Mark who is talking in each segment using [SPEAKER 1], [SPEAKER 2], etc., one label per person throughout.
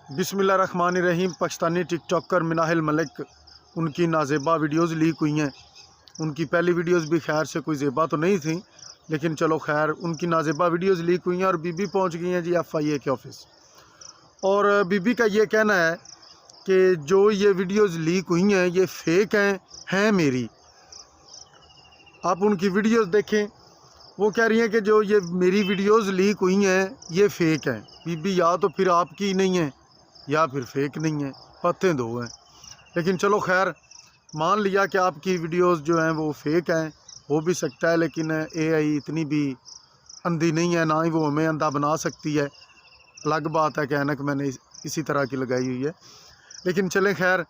[SPEAKER 1] बिस्मिल्लाहिर्रहमानिर्रहीम। पाकिस्तानी टिकटॉकर मिनाहिल मलिक, उनकी नाजेबा videos leak हुई हैं। उनकी पहली वीडियोज़ भी खैर से कोई ज़ेबा तो नहीं थी, लेकिन चलो खैर उनकी नाजेबा वीडियोज़ लीक हुई हैं और बीबी पहुंच गई हैं जी FIA के ऑफिस। और बीबी का ये कहना है कि जो ये वीडियोज़ लीक हुई हैं ये फ़ेक हैं मेरी। आप उनकी वीडियोज़ देखें, वो कह रही हैं कि जो ये मेरी वीडियोज़ लीक हुई हैं ये फ़ेक हैं। बीबी या तो फिर आपकी नहीं है या फिर फेक नहीं है, बातें दो हैं। लेकिन चलो खैर मान लिया कि आपकी वीडियोस जो हैं वो फेक हैं, हो भी सकता है, लेकिन AI इतनी भी अंधी नहीं है, ना ही वो हमें अंधा बना सकती है। अलग बात है कि ऐनक मैंने इसी तरह की लगाई हुई है। लेकिन चलें खैर,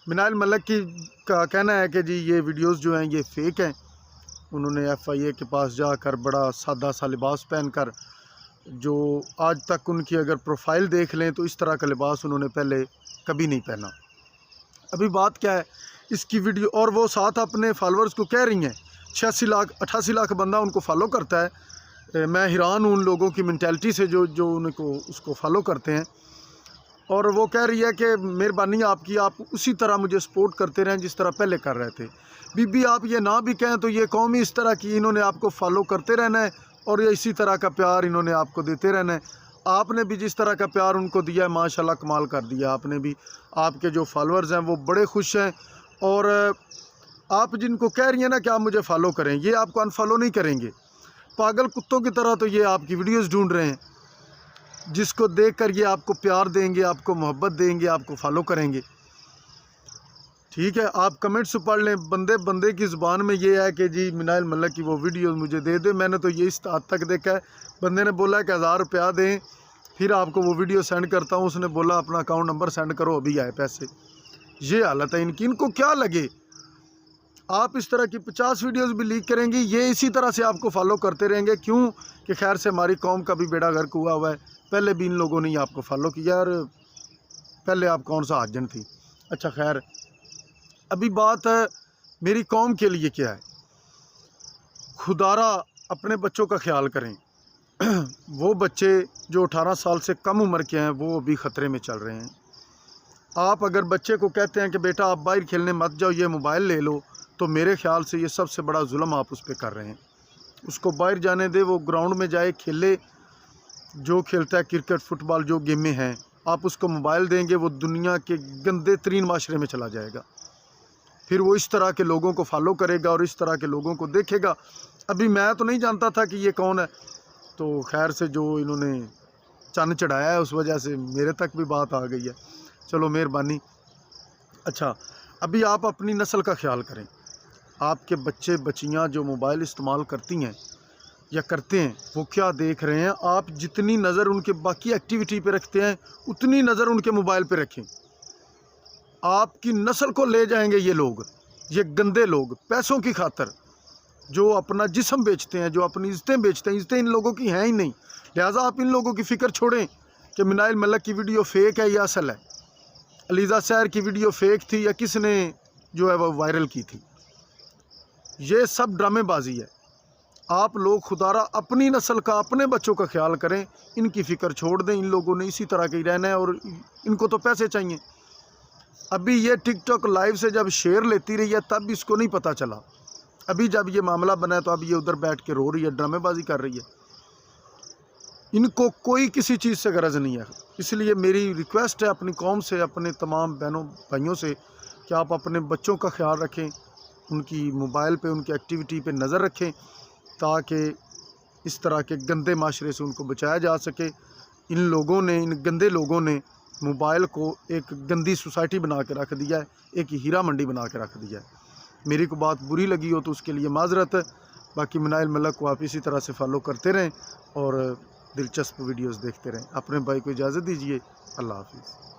[SPEAKER 1] मिनाहिल मलिक का कहना है कि जी ये वीडियोस जो हैं ये फ़ेक हैं। उन्होंने FIA के पास जाकर बड़ा सादा सा लिबास पहनकर, जो आज तक उनकी अगर प्रोफाइल देख लें तो इस तरह का लिबास उन्होंने पहले कभी नहीं पहना। अभी बात क्या है इसकी वीडियो, और वो साथ अपने फॉलोअर्स को कह रही हैं, 86 लाख 88 लाख बंदा उनको फॉलो करता है। मैं हैरान हूँ उन लोगों की मेंटालिटी से जो उनको उसको फॉलो करते हैं। और वो कह रही है कि मेहरबानी आपकी, आप उसी तरह मुझे सपोर्ट करते रहें जिस तरह पहले कर रहे थे। बीबी आप ये ना भी कहें तो ये कौम ही इस तरह की, इन्होंने आपको फॉलो करते रहना है और ये इसी तरह का प्यार इन्होंने आपको देते रहना है। आपने भी जिस तरह का प्यार उनको दिया है माशाल्लाह कमाल कर दिया आपने भी। आपके जो फॉलोअर्स हैं वो बड़े खुश हैं। और आप जिनको कह रही हैं ना कि आप मुझे फॉलो करें, ये आपको अनफॉलो नहीं करेंगे। पागल कुत्तों की तरह तो ये आपकी वीडियोज़ ढूंढ रहे हैं, जिसको देख कर ये आपको प्यार देंगे, आपको मोहब्बत देंगे, आपको फॉलो करेंगे। ठीक है, आप कमेंट्स पढ़ लें। बंदे की ज़ुबान में ये है कि जी मिनाहिल मलिक की वो वीडियो मुझे दे दे। मैंने तो ये इस हद तक देखा है, बंदे ने बोला कि 1000 रुपया दें फिर आपको वो वीडियो सेंड करता हूँ। उसने बोला अपना अकाउंट नंबर सेंड करो, अभी आए पैसे। ये हालत है इनकी। इनको क्या लगे आप इस तरह की 50 वीडियोज़ भी लीक करेंगे, ये इसी तरह से आपको फॉलो करते रहेंगे। क्यों कि खैर से हमारी कौम का भी बेड़ा गर्क हुआ है। पहले भी इन लोगों ने आपको फॉलो किया, और पहले आप कौन सा आजन थी। अच्छा खैर, अभी बात है मेरी कौम के लिए क्या है। खुदारा अपने बच्चों का ख्याल करें। वो बच्चे जो 18 साल से कम उम्र के हैं वो अभी ख़तरे में चल रहे हैं। आप अगर बच्चे को कहते हैं कि बेटा आप बाहर खेलने मत जाओ, ये मोबाइल ले लो, तो मेरे ख्याल से ये सबसे बड़ा जुल्म आप उस पर कर रहे हैं। उसको बाहर जाने दे, वो ग्राउंड में जाए, खेले, जो खेलता है क्रिकेट फुटबॉल जो गेमें हैं। आप उसको मोबाइल देंगे, वो दुनिया के गंदे तरीन माशरे में चला जाएगा। फिर वो इस तरह के लोगों को फॉलो करेगा और इस तरह के लोगों को देखेगा। अभी मैं तो नहीं जानता था कि ये कौन है, तो खैर से जो इन्होंने चन्न चढ़ाया है उस वजह से मेरे तक भी बात आ गई है। चलो मेहरबानी। अच्छा, अभी आप अपनी नस्ल का ख्याल करें। आपके बच्चे बच्चियाँ जो मोबाइल इस्तेमाल करती हैं या करते हैं, वो क्या देख रहे हैं। आप जितनी नज़र उनके बाकी एक्टिविटी पे रखते हैं उतनी नज़र उनके मोबाइल पे रखें। आपकी नस्ल को ले जाएंगे ये लोग, ये गंदे लोग, पैसों की खातर जो अपना जिस्म बेचते हैं, जो अपनी इज़्ज़तें बेचते हैं। इज़्ज़तें इन लोगों की हैं ही नहीं। लिहाजा आप इन लोगों की फ़िक्र छोड़ें कि मिनाहिल मलिक की वीडियो फ़ेक है या असल है, अलीज़ा सहर की वीडियो फ़ेक थी या किसने जो है वह वायरल की थी। ये सब ड्रामेबाजी है। आप लोग खुदारा अपनी नस्ल का, अपने बच्चों का ख्याल करें, इनकी फ़िक्र छोड़ दें। इन लोगों ने इसी तरह के ही रहना है और इनको तो पैसे चाहिए। अभी ये टिकटॉक लाइव से जब शेयर लेती रही है तब इसको नहीं पता चला। अभी जब ये मामला बना है तो अब ये उधर बैठ के रो रही है, ड्रामेबाजी कर रही है। इनको कोई किसी चीज़ से गरज नहीं है। इसलिए मेरी रिक्वेस्ट है अपनी कौम से, अपने तमाम बहनों भाइयों से, कि आप अपने बच्चों का ख्याल रखें, उनकी मोबाइल पे, उनकी एक्टिविटी पे नज़र रखें, ताकि इस तरह के गंदे माशरे से उनको बचाया जा सके। इन लोगों ने, इन गंदे लोगों ने मोबाइल को एक गंदी सोसाइटी बना के रख दिया है, एक हीरा मंडी बना के रख दिया है। मेरी को बात बुरी लगी हो तो उसके लिए माजरत है। बाकी मिनाहिल मलिक को आप इसी तरह से फॉलो करते रहें और दिलचस्प वीडियोस देखते रहें। अपने भाई को इजाज़त दीजिए। अल्लाह हाफिज़।